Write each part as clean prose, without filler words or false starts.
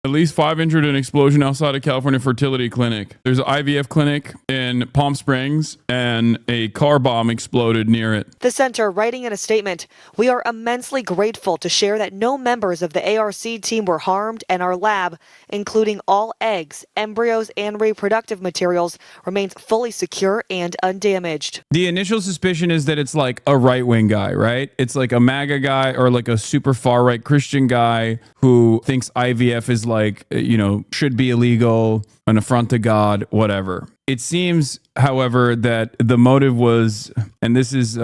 At least 5 injured in explosion outside of California fertility clinic. There's an IVF clinic in Palm Springs and a car bomb exploded near it. The center writing in a statement, "We are immensely grateful to share that no members of the ARC team were harmed and our lab, including all eggs, embryos, and reproductive materials, remains fully secure and undamaged." The initial suspicion is that it's like a right-wing guy, right? It's like a MAGA guy or like a super far-right Christian guy who thinks IVF is like, you know, should be illegal, an affront to God, whatever. It seems, however, that the motive was, and this is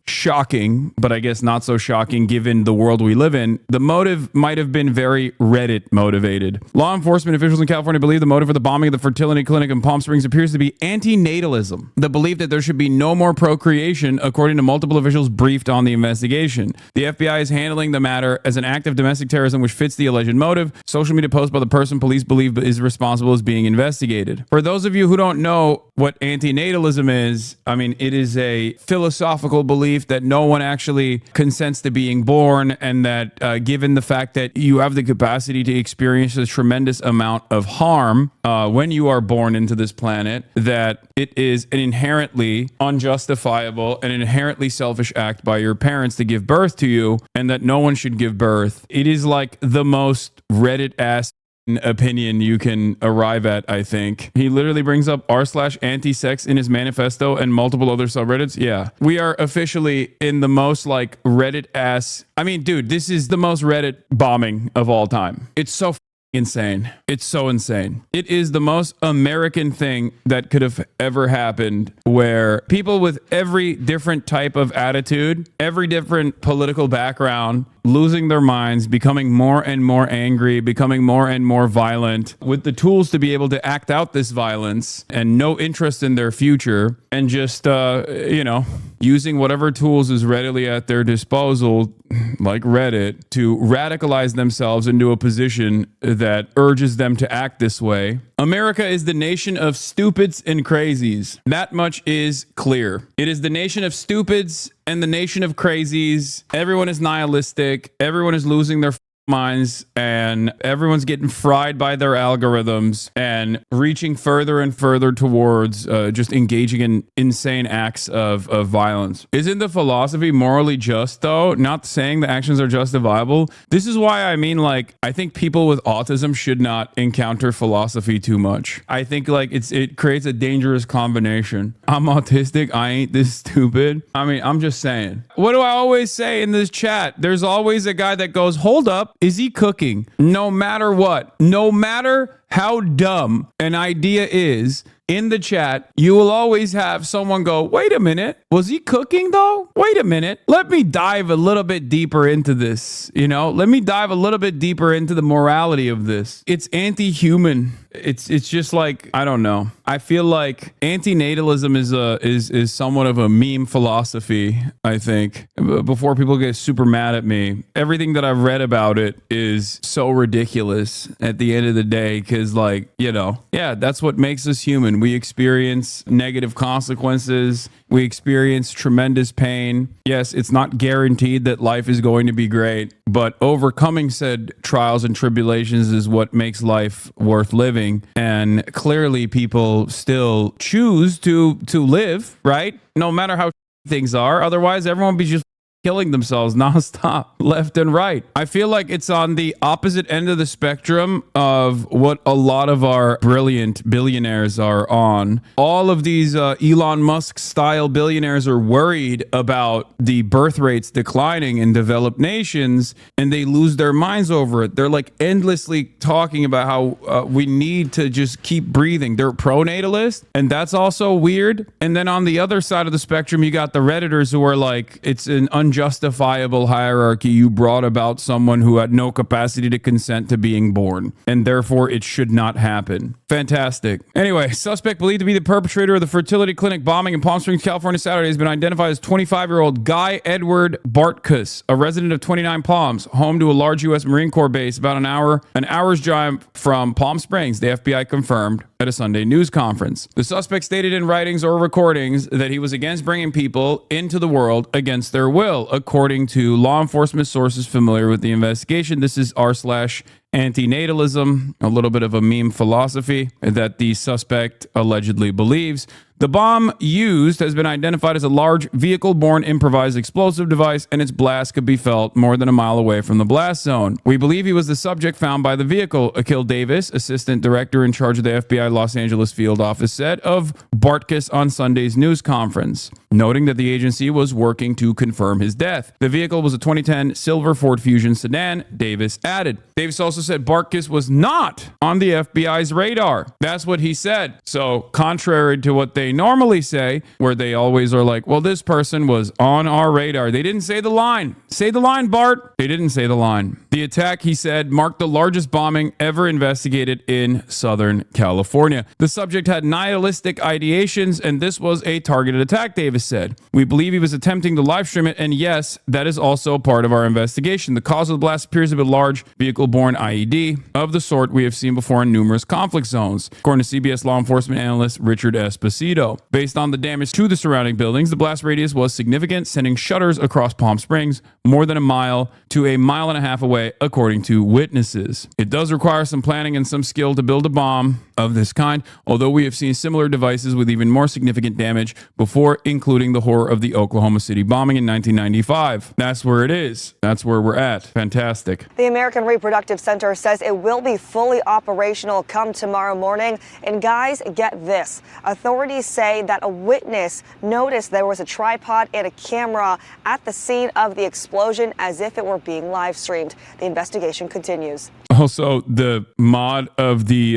shocking, but I guess not so shocking given the world we live in, the motive might have been very Reddit motivated. Law enforcement officials in California believe the motive for the bombing of the fertility clinic in Palm Springs appears to be anti-natalism, the belief that there should be no more procreation, according to multiple officials briefed on the investigation. The FBI is handling the matter as an act of domestic terrorism which fits the alleged motive. Social media post by the person police believe is responsible is being investigated. For those of you who don't know what anti-natalism is, I mean, it is a philosophical belief that no one actually consents to being born, and that given the fact that you have the capacity to experience a tremendous amount of harm when you are born into this planet, that it is an inherently unjustifiable and inherently selfish act by your parents to give birth to you, and that no one should give birth. It is like the most Reddit-ass opinion you can arrive at, I think. He literally brings up r/anti-sex in his manifesto and multiple other subreddits. Yeah. We are officially in the most like Reddit ass. I mean, dude, this is the most Reddit bombing of all time. It's so insane. It's so insane. It is the most American thing that could have ever happened, where people with every different type of attitude, every different political background, losing their minds, becoming more and more angry, becoming more and more violent, with the tools to be able to act out this violence and no interest in their future, and just, you know, using whatever tools is readily at their disposal, like Reddit, to radicalize themselves into a position that urges them to act this way. America is the nation of stupids and crazies. That much is clear. It is the nation of stupids and the nation of crazies. Everyone is nihilistic. Everyone is losing their minds, and everyone's getting fried by their algorithms and reaching further and further towards just engaging in insane acts of violence. Isn't the philosophy morally just, though? Not saying the actions are justifiable. This is why I mean, like, I think people with autism should not encounter philosophy too much. I think like it creates a dangerous combination. I'm autistic. I ain't this stupid. I mean, I'm just saying. What do I always say in this chat? There's always a guy that goes, hold up. Is he cooking? No matter what, no matter how dumb an idea is, in the chat, you will always have someone go, wait a minute, was he cooking though? Wait a minute, let me dive a little bit deeper into this, you know? Let me dive a little bit deeper into the morality of this. It's anti-human. It's just like, I don't know. I feel like anti-natalism is somewhat of a meme philosophy, I think. Before people get super mad at me, everything that I've read about it is so ridiculous at the end of the day, because like, you know, yeah, that's what makes us human. We experience negative consequences. We experience tremendous pain. Yes, it's not guaranteed that life is going to be great, but overcoming said trials and tribulations is what makes life worth living. And clearly people still choose to live, right? No matter how things are. Otherwise, everyone would be just killing themselves nonstop, left and right. I feel like it's on the opposite end of the spectrum of what a lot of our brilliant billionaires are on. All of these Elon Musk style billionaires are worried about the birth rates declining in developed nations, and they lose their minds over it. They're like endlessly talking about how we need to just keep breathing. They're pronatalist, and that's also weird. And then on the other side of the spectrum, you got the Redditors who are like, it's an unjustifiable hierarchy. You brought about someone who had no capacity to consent to being born, and therefore it should not happen. Fantastic. Anyway, suspect believed to be the perpetrator of the fertility clinic bombing in Palm Springs, California, Saturday has been identified as 25-year-old Guy Edward Bartkus, a resident of 29 Palms, home to a large U.S. Marine Corps base about an hour's drive from Palm Springs, the FBI confirmed at a Sunday news conference. The suspect stated in writings or recordings that he was against bringing people into the world against their will, according to law enforcement sources familiar with the investigation. This is r/anti-sex anti-natalism, a little bit of a meme philosophy that the suspect allegedly believes. The bomb used has been identified as a large vehicle-borne improvised explosive device, and its blast could be felt more than a mile away from the blast zone. We believe he was the subject found by the vehicle, Akil Davis, assistant director in charge of the FBI Los Angeles field office, said of Bartkus on Sunday's news conference, noting that the agency was working to confirm his death. The vehicle was a 2010 silver Ford Fusion sedan, Davis added. Davis also said Bartkus was not on the FBI's radar. That's what he said. So, contrary to what they normally say, where they always are like, well, this person was on our radar. They didn't say the line. Say the line, Bart. They didn't say the line. The attack, he said, marked the largest bombing ever investigated in Southern California. The subject had nihilistic ideations, and this was a targeted attack, Davis said. We believe he was attempting to live stream it, and yes, that is also part of our investigation. The cause of the blast appears to be a large vehicle-borne IED of the sort we have seen before in numerous conflict zones, according to CBS law enforcement analyst Richard Esposito. Based on the damage to the surrounding buildings, the blast radius was significant, sending shudders across Palm Springs more than a mile to a mile and a half away, according to witnesses. It does require some planning and some skill to build a bomb of this kind, although we have seen similar devices with even more significant damage before, including the horror of the Oklahoma City bombing in 1995. That's where it is. That's where we're at. Fantastic. The American Reproductive Center says it will be fully operational come tomorrow morning. And guys, get this. Authorities say that a witness noticed there was a tripod and a camera at the scene of the explosion as if it were being live streamed. The investigation continues. Also, the mod of the,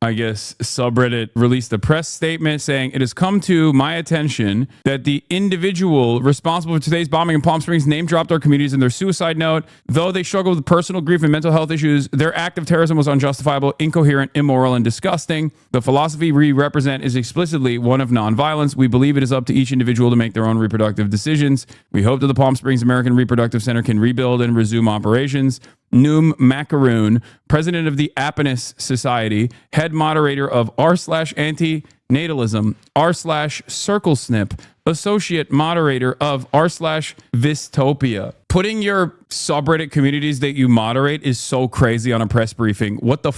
subreddit released a press statement saying, it has come to my attention that the individual responsible for today's bombing in Palm Springs name-dropped our communities in their suicide note. Though they struggle with personal grief and mental health issues, their act of terrorism was unjustifiable, incoherent, immoral, and disgusting. The philosophy we represent is explicitly one of nonviolence. We believe it is up to each individual to make their own reproductive decisions. We hope that the Palm Springs American Reproductive Center can rebuild and resume operations. Noom Macaroon, president of the Apenis Society, head moderator of r/anti-natalism, r/circlesnip, associate moderator of r/vistopia. Putting your subreddit communities that you moderate is so crazy on a press briefing. What the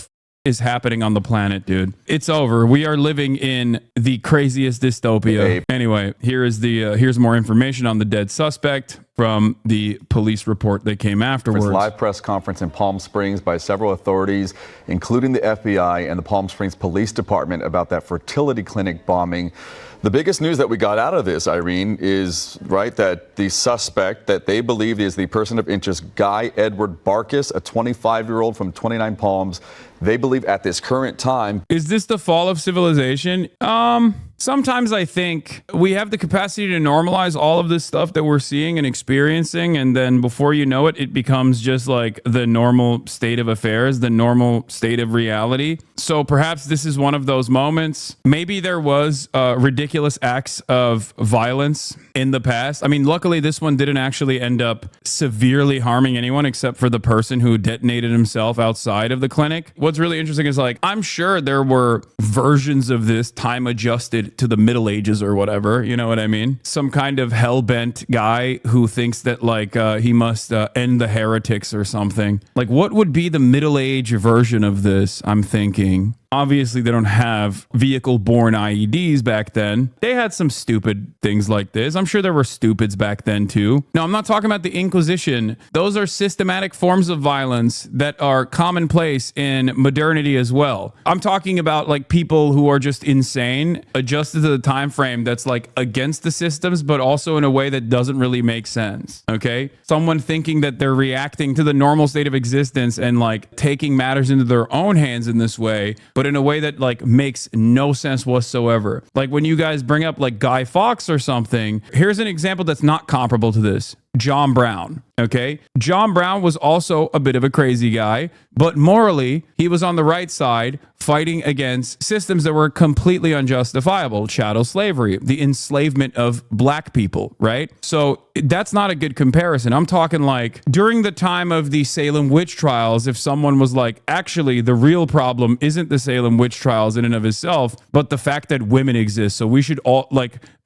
is happening on the planet, dude? It's over. We are living in the craziest dystopia. Anyway, here's more information on the dead suspect from the police report that came afterwards. Live press conference in Palm Springs by several authorities, including the FBI and the Palm Springs Police Department, about that fertility clinic bombing. The biggest news that we got out of this, Irene, is that the suspect that they believe is the person of interest, Guy Edward Bartkus, a 25-year-old from 29 Palms, they believe at this current time. Is this the fall of civilization? Sometimes I think we have the capacity to normalize all of this stuff that we're seeing and experiencing, and then before you know it, it becomes just like the normal state of affairs, the normal state of reality. So perhaps this is one of those moments. Maybe there was ridiculous acts of violence in the past. I mean, luckily this one didn't actually end up severely harming anyone except for the person who detonated himself outside of the clinic. What's really interesting is I'm sure there were versions of this time adjusted to the Middle Ages or whatever, you know what I mean? Some kind of hell-bent guy who thinks that he must end the heretics or something. What would be the Middle Age version of this? I'm thinking. Obviously, they don't have vehicle-borne IEDs back then. They had some stupid things like this. I'm sure there were stupids back then, too. No, I'm not talking about the Inquisition. Those are systematic forms of violence that are commonplace in modernity as well. I'm talking about, people who are just insane, adjusted to the time frame that's, against the systems, but also in a way that doesn't really make sense, okay? Someone thinking that they're reacting to the normal state of existence and, taking matters into their own hands in this way, but in a way that makes no sense whatsoever. When you guys bring up Guy Fawkes or something, here's an example that's not comparable to this. John Brown, okay? John Brown was also a bit of a crazy guy, but morally, he was on the right side fighting against systems that were completely unjustifiable. Chattel slavery, the enslavement of black people, right? So that's not a good comparison. I'm talking during the time of the Salem witch trials, if someone was actually the real problem isn't the Salem witch trials in and of itself, but the fact that women exist. So we should all,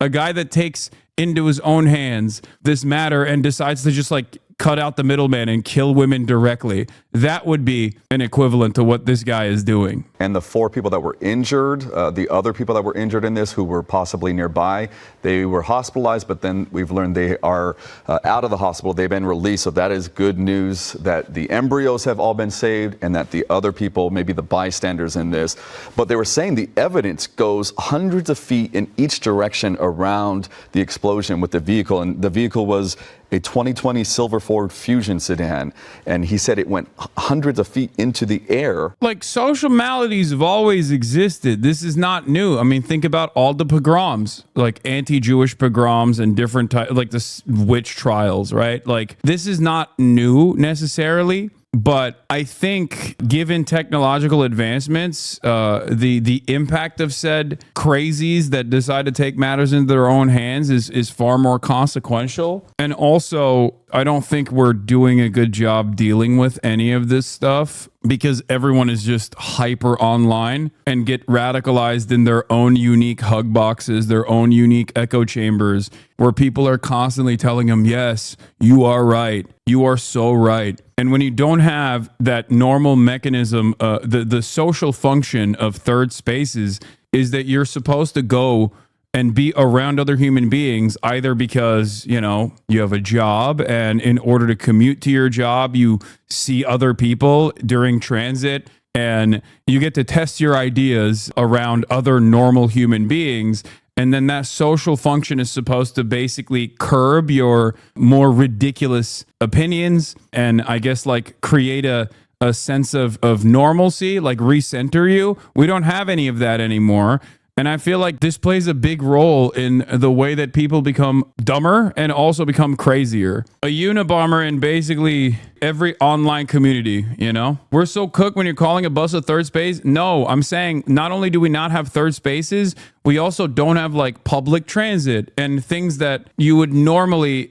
a guy that takes into his own hands this matter and decides to just cut out the middleman and kill women directly. That would be an equivalent to what this guy is doing. And the 4 people that were injured, the other people that were injured in this who were possibly nearby, they were hospitalized, but then we've learned they are out of the hospital. They've been released. So that is good news that the embryos have all been saved and that the other people, maybe the bystanders in this. But they were saying the evidence goes hundreds of feet in each direction around the explosion with the vehicle. And the vehicle was a 2020 silver Ford Fusion sedan. And he said it went hundreds of feet into the air. Like, social maladies have always existed. This is not new. I mean, think about all the pogroms, like anti-Jewish pogroms and different types, like the witch trials, right? Like, this is not new necessarily. But I think given technological advancements, the impact of said crazies that decide to take matters into their own hands is far more consequential. And also, I don't think we're doing a good job dealing with any of this stuff because everyone is just hyper online and get radicalized in their own unique hug boxes, their own unique echo chambers, where people are constantly telling them, yes, you are right. You are so right. And when you don't have that normal mechanism, the social function of third spaces is that you're supposed to go and be around other human beings, either because, you know, you have a job and in order to commute to your job, you see other people during transit and you get to test your ideas around other normal human beings. And then that social function is supposed to basically curb your more ridiculous opinions and I guess like create a sense of normalcy, like recenter you. We don't have any of that anymore. And I feel like this plays a big role in the way that people become dumber and also become crazier. A Unabomber in basically every online community, you know? We're so cooked when you're calling a bus a third space. No, I'm saying not only do we not have third spaces, we also don't have like public transit and things that you would normally,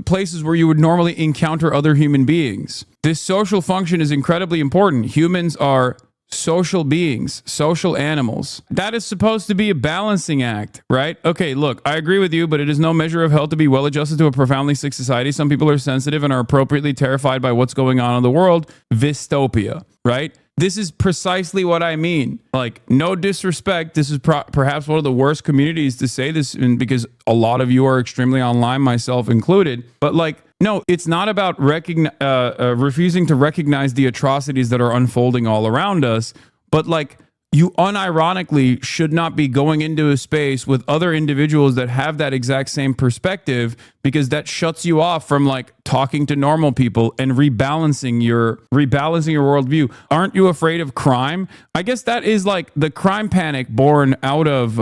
places where you would normally encounter other human beings. This social function is incredibly important. Humans are social beings, social animals. That is supposed to be a balancing act, right? Okay, look, I agree with you, but it is no measure of health to be well adjusted to a profoundly sick society. Some people are sensitive and are appropriately terrified by what's going on in the world. Dystopia, right? This is precisely what I mean. Like, no disrespect. This is perhaps one of the worst communities to say this in because a lot of you are extremely online, myself included. But like, no, it's not about refusing to recognize the atrocities that are unfolding all around us, but like you unironically should not be going into a space with other individuals that have that exact same perspective because that shuts you off from like talking to normal people and rebalancing your worldview. Aren't you afraid of crime? I guess that is like the crime panic born out of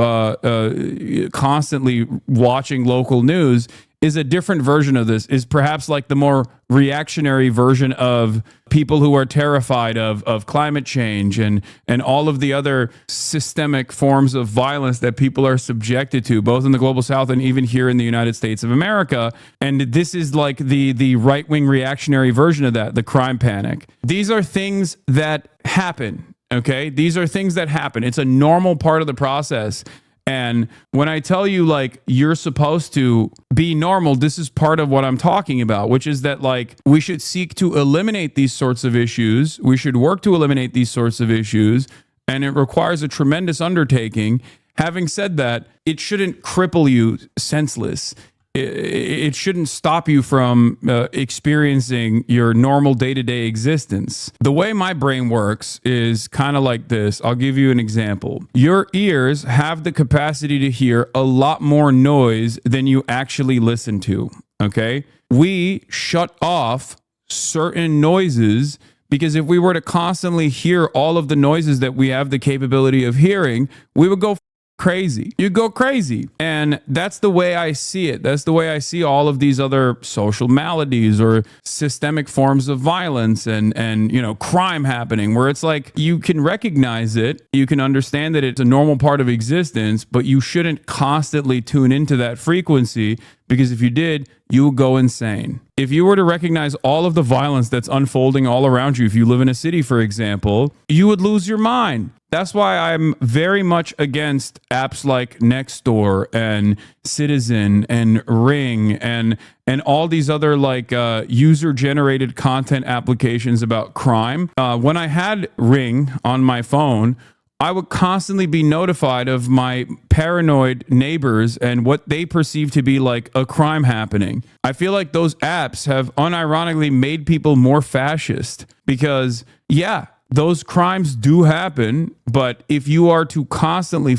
constantly watching local news is a different version of this, is perhaps like the more reactionary version of people who are terrified of climate change and all of the other systemic forms of violence that people are subjected to, both in the global south and even here in the United States of America. And this is like the right-wing reactionary version of that, the crime panic. These are things that happen, okay? These are things that happen. It's a normal part of the process. And when I tell you like you're supposed to be normal, this is part of what I'm talking about, which is that like we should seek to eliminate these sorts of issues. We should work to eliminate these sorts of issues. And it requires a tremendous undertaking. Having said that, it shouldn't cripple you senseless. It shouldn't stop you from experiencing your normal day-to-day existence. The way my brain works is kind of like this. I'll give you an example. Your ears have the capacity to hear a lot more noise than you actually listen to, okay? We shut off certain noises because if we were to constantly hear all of the noises that we have the capability of hearing, we would go crazy. You go crazy. And that's the way I see it. That's the way I see all of these other social maladies or systemic forms of violence and you know, crime happening, where it's like you can recognize it, you can understand that it's a normal part of existence, but you shouldn't constantly tune into that frequency because if you did, you would go insane. If you were to recognize all of the violence that's unfolding all around you, if you live in a city, for example, you would lose your mind. That's why I'm very much against apps like Nextdoor and Citizen and Ring and all these other like user-generated content applications about crime. When I had Ring on my phone, I would constantly be notified of my paranoid neighbors and what they perceive to be like a crime happening. I feel like those apps have unironically made people more fascist because, yeah, those crimes do happen. But if you are to constantly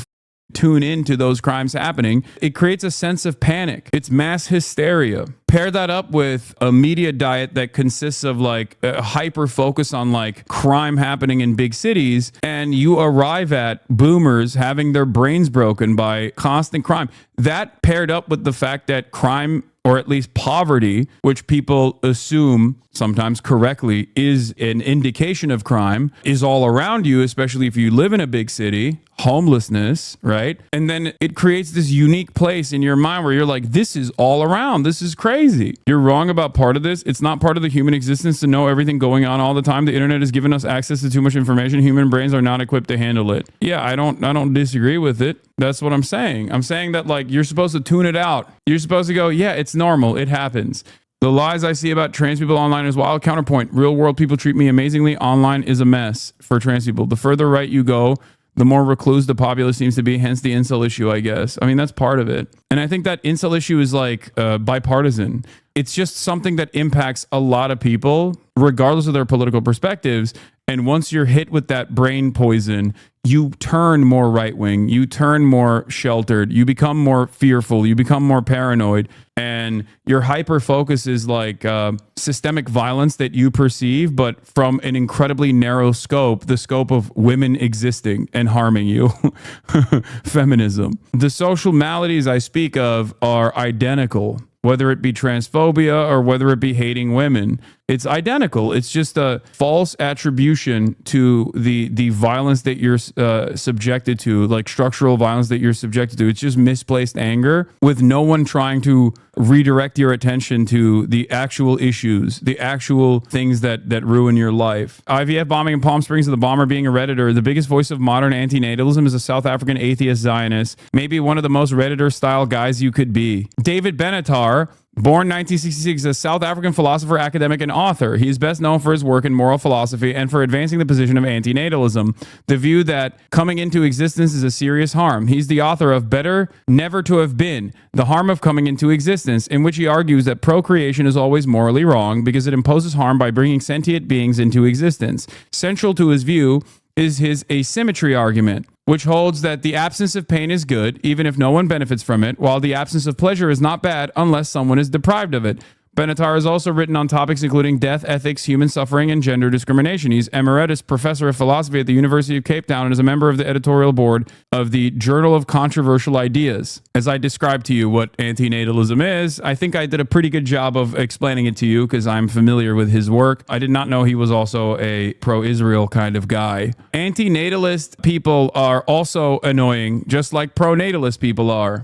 tune into those crimes happening, it creates a sense of panic. It's mass hysteria. Pair that up with a media diet that consists of like a hyper focus on like crime happening in big cities, and you arrive at boomers having their brains broken by constant crime. That paired up with the fact that crime, or at least poverty, which people assume sometimes correctly is an indication of crime, is all around you, especially if you live in a big city, homelessness, right? And then it creates this unique place in your mind where you're like, this is all around. This is crazy. You're wrong about part of this. It's not part of the human existence to know everything going on all the time. The internet has given us access to too much information. Human brains are not equipped to handle it. Yeah, I don't disagree with it. That's what I'm saying. I'm saying that like you're supposed to tune it out. You're supposed to go, yeah, it's normal. It happens. The lies I see about trans people online is wild. Counterpoint. Real world people treat me amazingly. Online is a mess for trans people. The further right you go, the more recluse the populace seems to be, hence the incel issue, I guess. I mean, that's part of it. And I think that incel issue is like bipartisan. It's just something that impacts a lot of people, regardless of their political perspectives. And once you're hit with that brain poison, you turn more right-wing, you turn more sheltered, you become more fearful, you become more paranoid, and your hyper-focus is like systemic violence that you perceive, but from an incredibly narrow scope, the scope of women existing and harming you. Feminism. The social maladies I speak of are identical, whether it be transphobia or whether it be hating women. It's identical. It's just a false attribution to the violence that you're subjected to, like structural violence that you're subjected to. It's just misplaced anger with no one trying to redirect your attention to the actual issues, the actual things that ruin your life. IVF bombing in Palm Springs, and the bomber being a Redditor. The biggest voice of modern anti-natalism is a South African atheist Zionist, maybe one of the most Redditor-style guys you could be. David Benatar, born 1966, a South African philosopher, academic, and author. He is best known for his work in moral philosophy and for advancing the position of anti-natalism, the view that coming into existence is a serious harm. He's the author of Better Never to Have Been, The Harm of Coming into Existence, in which he argues that procreation is always morally wrong because it imposes harm by bringing sentient beings into existence. Central to his view is his asymmetry argument, which holds that the absence of pain is good, even if no one benefits from it, while the absence of pleasure is not bad unless someone is deprived of it. Benatar has also written on topics including death, ethics, human suffering, and gender discrimination. He's Emeritus Professor of Philosophy at the University of Cape Town and is a member of the editorial board of the Journal of Controversial Ideas. As I described to you what anti-natalism is, I think I did a pretty good job of explaining it to you because I'm familiar with his work. I did not know he was also a pro-Israel kind of guy. Anti-natalist people are also annoying, just like pro-natalist people are.